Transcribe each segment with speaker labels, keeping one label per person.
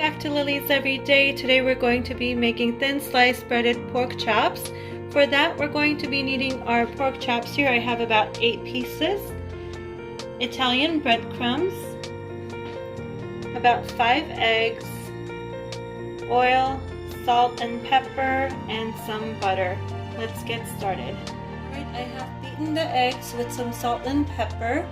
Speaker 1: back to Lily's Everyday. Today we're going to be making thin sliced breaded pork chops. For that we're going to be needing our pork chops. Here I have about 8 pieces, Italian breadcrumbs, about 5 eggs, oil, salt and pepper, and some butter. Let's get started. Alright, I have beaten the eggs with some salt and pepper.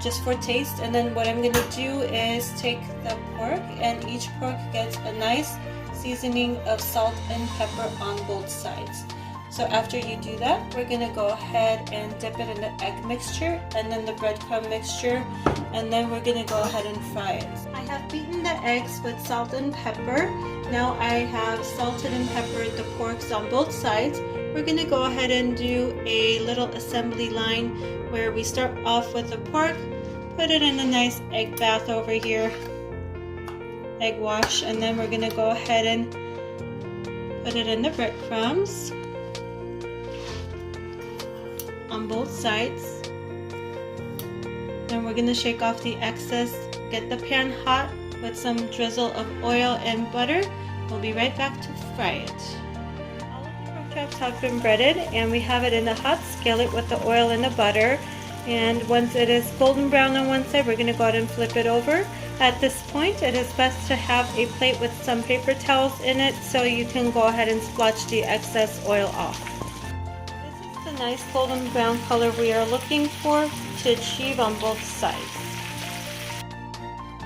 Speaker 1: Just for taste, and then what I'm going to do is take the pork, and each pork gets a nice seasoning of salt and pepper on both sides. So after you do that, we're going to go ahead and dip it in the egg mixture and then the breadcrumb mixture, and then we're going to go ahead and fry it. I have beaten the eggs with salt and pepper. Now I have salted and peppered the porks on both sides. We're going to go ahead and do a little assembly line where we start off with the pork, put it in a nice egg bath over here, egg wash, and then we're going to go ahead and put it in the breadcrumbs on both sides. Then we're going to shake off the excess, get the pan hot with some drizzle of oil and butter. We'll be right back to fry it. Chops have been breaded, and we have it in the hot skillet with the oil and the butter, and once it is golden brown on one side, we're going to go ahead and flip it over. At this point, it is best to have a plate with some paper towels in it so you can go ahead and splotch the excess oil off. This is the nice golden brown color we are looking for to achieve on both sides.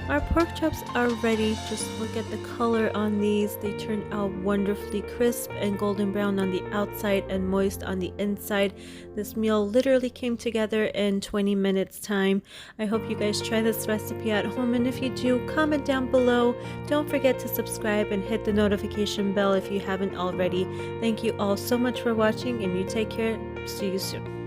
Speaker 1: Our pork chops are ready. Just look at the color on these. They turn out wonderfully crisp and golden brown on the outside and moist on the inside. This meal literally came together in 20 minutes time. I hope you guys try this recipe at home, and if you do, comment down below. Don't forget to subscribe and hit the notification bell if you haven't already. Thank you all so much for watching, and you take care. See you soon.